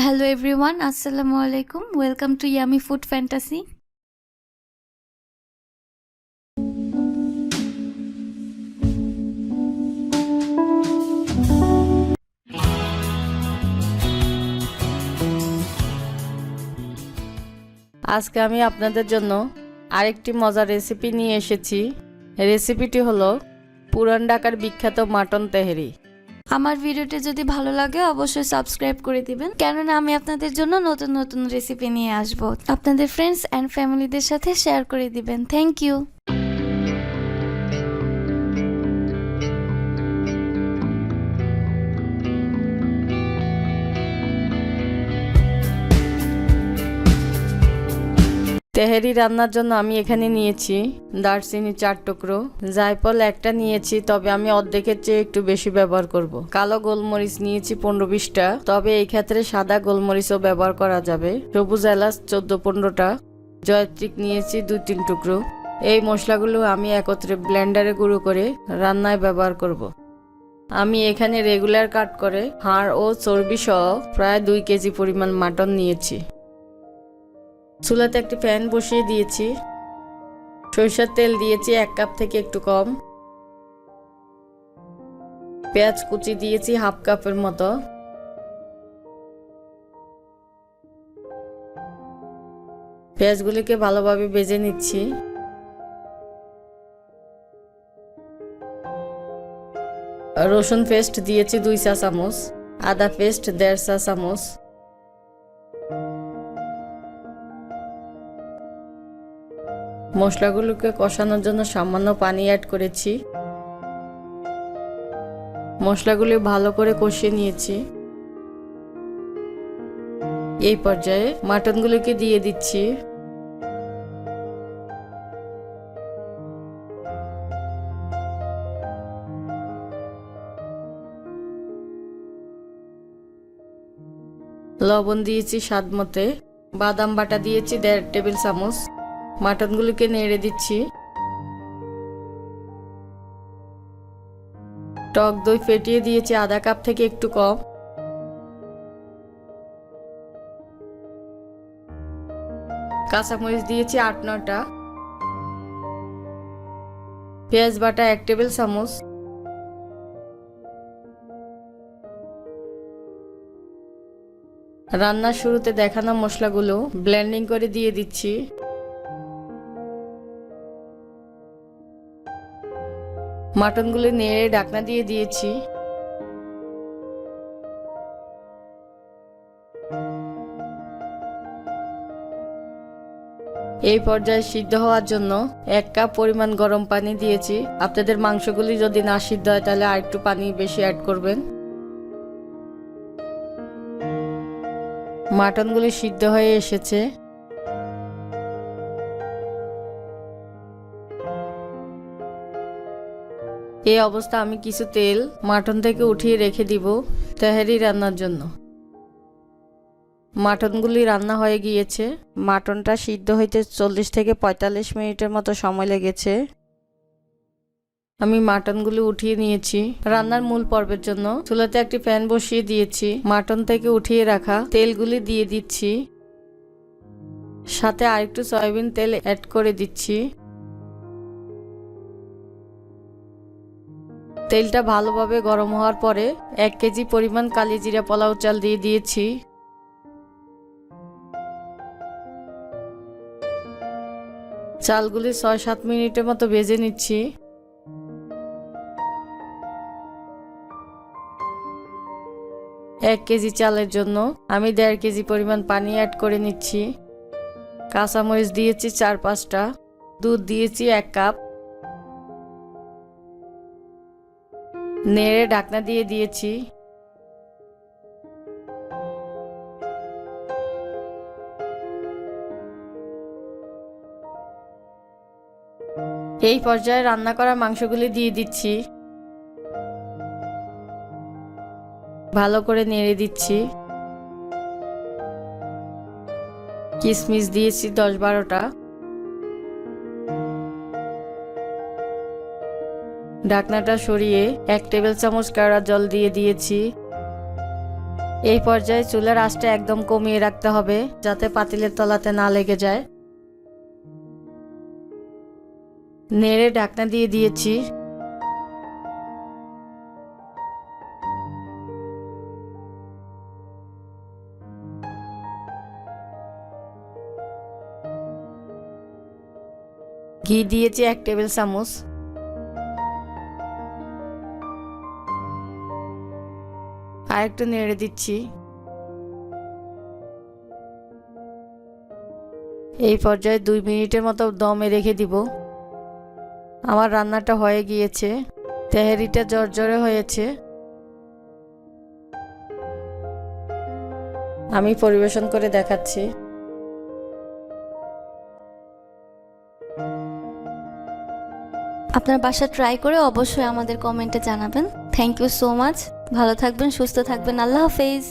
Hello everyone, Assalamu alaikum. Welcome to Yummy Food Fantasy. আজকে আমি আপনাদের জন্য আরেকটি মজার রেসিপি নিয়ে এসেছি। রেসিপিটি হলো পুরান ঢাকার বিখ্যাত মাটন তেহারি। আমার ভিডিওটি যদি ভালো লাগে অবশ্যই সাবস্ক্রাইব করে দিবেন, কেননা আমি আপনাদের জন্য নতুন নতুন রেসিপি নিয়ে আসব। আপনাদের ফ্রেন্ডস এন্ড ফ্যামিলিদের সাথে শেয়ার করে দিবেন। Thank you. তেহারি রান্নার জন্য আমি এখানে নিয়েছি দারচিনি 4 টুকরো, জায়ফল একটা নিয়েছি, তবে আমি অর্ধেকের চেয়ে একটু বেশি ব্যবহার করব। কালো গোলমরিচ নিয়েছি 15-20টা, তবে এই ক্ষেত্রে সাদা গোলমরিচও ব্যবহার করা যাবে। সবুজ এলাচ 14-15টা, জয়ত্রী নিয়েছি 2-3 টুকরো। এই মশলাগুলো আমি একত্রে ব্লেন্ডারে গুঁড়ো করে রান্নায় ব্যবহার করব। আমি এখানে রেগুলার কাট করে হাড় ও চর্বি সহ প্রায় 2 কেজি পরিমাণ মাটন নিয়েছি। চুলাতে একটি প্যান বসিয়ে দিয়েছি। সরিষার তেল দিয়েছি 1 কাপ থেকে একটু কম। পেঁয়াজ কুচি দিয়েছি 1/2 কাপের মতো। পেঁয়াজগুলিকে ভালোভাবে ভেজে নিচ্ছি। রসুন পেস্ট দিয়েছি 2 চা চামচ, আদা পেস্ট 1.5 চা চামচ। মশলাগুলোকে কষানোর জন্য সামান্য পানি অ্যাড করেছি। মশলাগুলো ভালো করে কষিয়ে নিয়েছি। এই পর্যায়ে মাটনগুলোকে দিয়ে দিচ্ছি। লবণ দিয়েছি স্বাদ মতে। বাদাম বাটা দিয়েছি 1.5 টেবিল চামচ। মাটনগুলোকে নেড়ে দিচ্ছি। টক দই ফেটিয়ে দিয়েছি আধা কাপ থেকে একটু কম। কাঁচামরিচ দিয়েছি 8-9টা। পেঁয়াজ বাটা 1 টেবিল চামচ। রান্নার শুরুতে দেখানো মশলাগুলো ব্লেন্ডিং করে দিয়ে দিচ্ছি। মাটনগুলো নেড়ে ঢাকনা দিয়ে দিয়েছি। এই পর্যায়ে সিদ্ধ হওয়ার জন্য 1 কাপ পরিমাণ গরম পানি দিয়েছি। আপনাদের মাংসগুলি যদি না সিদ্ধ হয় তাহলে আরেকটু পানি বেশি অ্যাড করবেন। মাটনগুলি সিদ্ধ হয়ে এসেছে। এই অবস্থা আমি কিছু তেল মাটন থেকে উঠিয়ে রেখে দিব তেহারি রান্নার জন্য। মাটনগুলি রান্না হয়ে গিয়েছে। মাটনটা সিদ্ধ হইতে 40 থেকে 45 মিনিটের মতো সময় লেগেছে। আমি মাটনগুলি উঠিয়ে নিয়েছি। রান্নার মূল পর্বের জন্য চুলাতে একটি প্যান বসিয়ে দিয়েছি। মাটন থেকে উঠিয়ে রাখা তেলগুলি দিয়ে দিচ্ছি। সাথে আরেকটু সয়াবিন তেল অ্যাড করে দিচ্ছি। তেলটা ভালোভাবে গরম হওয়ার পরে 1 কেজি পরিমাণ কালিজিরা পোলাও চাল দিয়ে দিয়েছি। চালগুলি 6-7 মিনিটের মতো ভেজে নিচ্ছি। এক কেজি চালের জন্য আমি 1.5 কেজি পরিমাণ পানি অ্যাড করে নিচ্ছি। কাঁচামরিচ দিয়েছি 4-5টা। দুধ দিয়েছি 1 কাপ। নেড়ে ঢাকনা দিয়ে দিয়েছি। এই পর্যায়ে রান্না করা মাংসগুলি দিয়ে দিচ্ছি। ভালো করে নেড়ে দিচ্ছি। কিশমিশ দিয়েছি 10-12টা। ঢাকনাটা সরিয়ে 1 টেবিল চামচ কেওড়া জল দিয়ে দিয়েছি। এই পর্যায়ে চুলার আঁচটা একদম কমিয়ে রাখতে হবে যাতে পাতিলের তলাতে না লেগে যায়। নেড়ে ঢাকনা দিয়ে দিয়েছি। ঘি দিয়েছি 1 টেবিল চামচ। আর একটু নেড়ে দিচ্ছি। এই পর্যায়ে 2 মিনিটের মতো দমে রেখে দিব। আমার রান্নাটা হয়ে গিয়েছে। তেহারিটা জর্জরে হয়েছে। আমি পরিবেশন করে দেখাচ্ছি। আপনার বাসা ট্রাই করে অবশ্যই আমাদের কমেন্টে জানাবেন। Thank you so much. ভালো থাকবেন, সুস্থ থাকবেন। আল্লাহ হাফেজ।